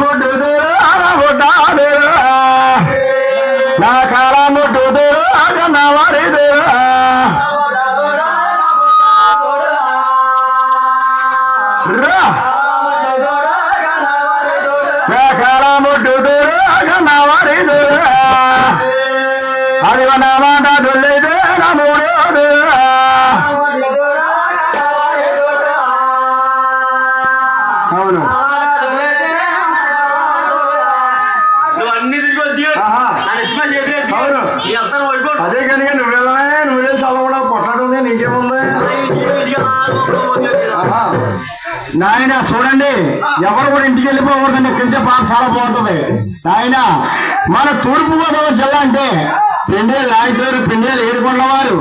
ముట్టుదురు నా కాల ముట్టుదురు నా వారిదురు నా కాల ముట్టుదురు నా వారిదురు అదిగో నా మాట దొల్లేదు నా మూడు అవును అదే కనుక నువ్వే చదవడం పొట్టడుంది నీకేముంది నాయన చూడండి ఎవరు కూడా ఇంటికి వెళ్ళిపోకూడదండి ఇక్కడి పాఠశాల బాగుంటుంది నాయన మన తూర్పుగోదావరి జిల్లా అంటే పిండేలు నాగేశ్వరు పిండేలు ఏడుకొండ వారు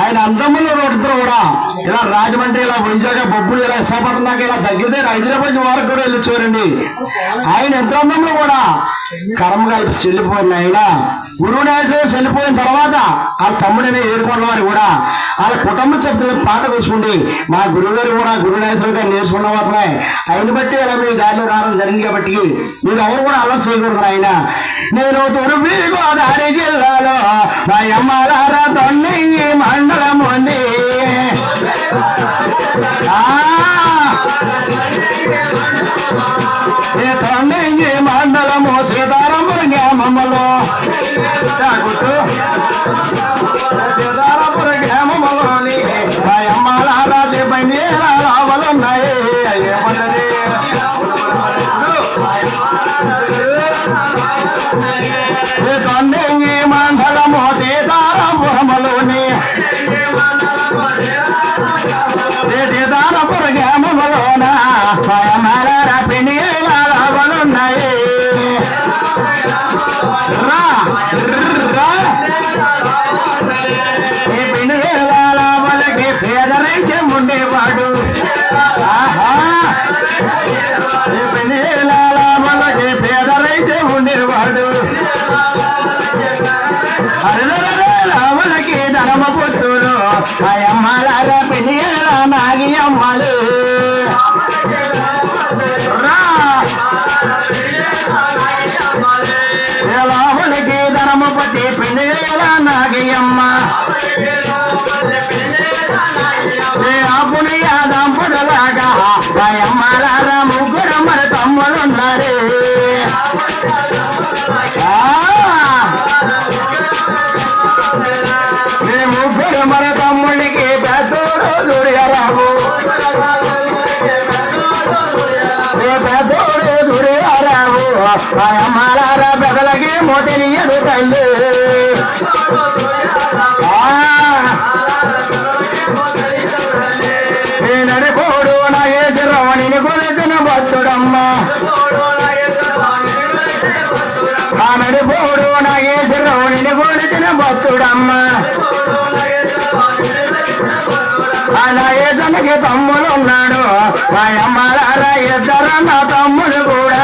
ఆయన అంతమంది ఇద్దరు కూడా ఇలా రాజమండ్రి ఇలా వైజాగ్ బొబ్బులు ఇలా విశాఖపట్నం దాకా ఇలా తగ్గితే హైదరాబాద్ వారికి కూడా వెళ్ళి చూడండి ఆయన ఎంత అందంలో కూడా కర్మ కలిపి చెల్లిపోయింది ఆయన గురువు నాగేశ్వరు చెల్లిపోయిన తర్వాత వాళ్ళ తమ్ముడనే ఏడుకొండ వారు కూడా వాళ్ళ కుటుంబ సభ్యులకు పాట కూర్చుండి మా గురువు గారు కూడా గురువు నాగేశ్వర గారు నేర్చుకున్న వాటినే ఆయన బట్టి ఇలా మీ దారిలో రావడం జరిగింది కాబట్టి మీరు ఎవరు కూడా అలా చేయకూడదు ఆయన నేను తూర్పు గోదావరి జిల్లాలో మా అమ్మారా తొండయ్యి మండలం ఉంది తొండయ్యి మండలము సీతారాంపురం గ్రామంలో సీతారాంపురం గ్రామంలోని మా అమ్మారా పని రావాలన్నాయి ఏమన్నది తొండయ్యి మండలము సీతారాంపురములోని సీతారాంపుర గ్రామంలోన మా అమ్మారా పిండి రావాలన్నాయి ఈ పిండి వాళ్ళకి పేదరైతే ఉండేవాడు ఈ పిండి వాళ్ళకి పేదరైతే ఉండేవాడు రావులకి ధర్మ పుత్రుడు మా అమ్మలాగా పిండి నాగి అమ్మలు రావులకి ధర్మపతి పిండి నాగి అమ్మ అప్పుడు యాదంపుడులాగా మా అమ్మలాగా ముగ్గురు మన తమ్ముడున్నారు ముగ్గురు మన తమ్ముడికి పెద్దోడు సూర్యరావు పెద్దోడు సూర్యరావు అమ్మారా పెదలకి మోతలియదు తల్లి నడిపోడు నాగేశ్వరరావుని కొలిసిన భక్తుడమ్మ నడిపోడు నాగేశ్వరరావుని కొలిచిన భక్తుడమ్మ నాగేశ్వరికి తమ్ముడు ఉన్నాడు మా అమ్మారా ఇద్దరన్న తమ్ముడు కూడా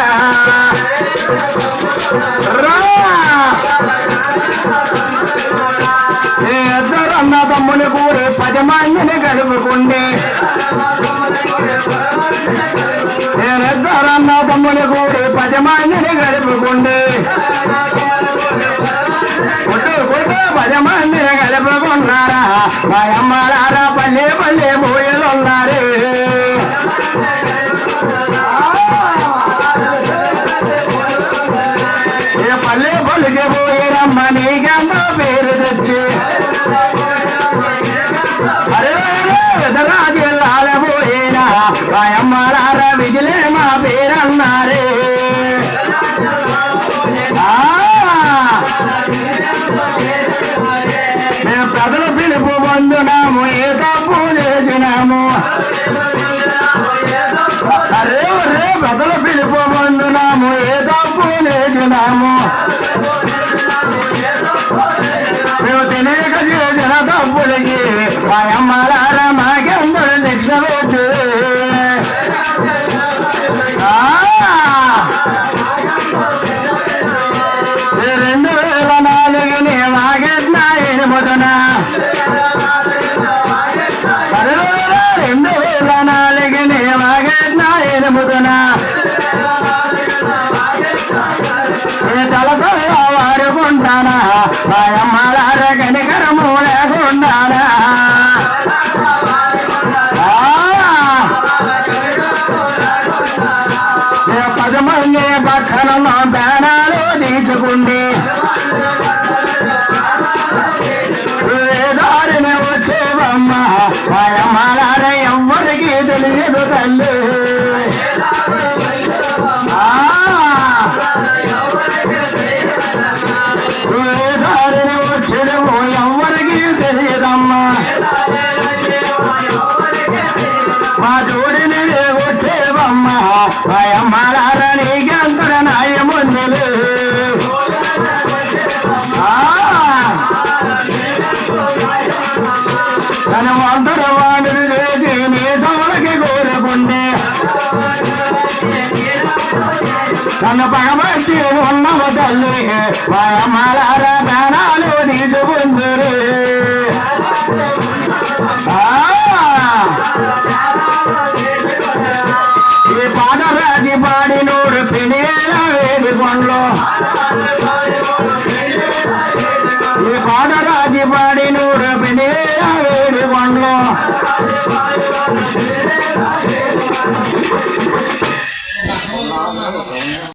ఇద్దరన్న తమ్ముడు కూడా 10 మందిని కలుపుకుంటే ఇద్దరన్న తమ్ముడు కూడా 10 మందిని కలుపుకుంటే 10 మందిని కలుపుకున్నారా మా అమ్మారా పల్లె పల్లె బోయలు ఉన్నారు పల్లె పల్లెకి పోయినమ్మ నీకెంతో పేరు తెచ్చి అరే జిల్లాల పోయినా మా అమ్మారా విజిలే మా పేరన్నారే మేము ప్రజల పిలుపు పొందునాము ఏ తప్పు చేసినాము అరే ప్రజల పిలుపు పొందునాము ఏ తప్పు చేసినాము మేము తెలియక చేసిన తప్పులకి మా అమ్మారా మాకెందరూ శిక్ష పెట్టు 2004 మాగెట్న 8 2004 మాగెట్న 8 మంది పక్కన ప్రాణాలు తీసుకుంది దారిని వచ్చేవమ్మ మాయమాలార ఎవ్వరికి తెలియదు తల్లి దారిని వచ్చేదేమో ఎవ్వరికి తెలియదమ్మా మా జోడిని వచ్చేవమ్మ మాయమాలార నీకెంత నాయముందులు తన వందర వాడులు చేసి మీ సౌలకి కోరుకుంటే తన పగబట్టి ఉన్నవ తల్లి మాయమాలార ప్రాణాలు తీసుకుందరు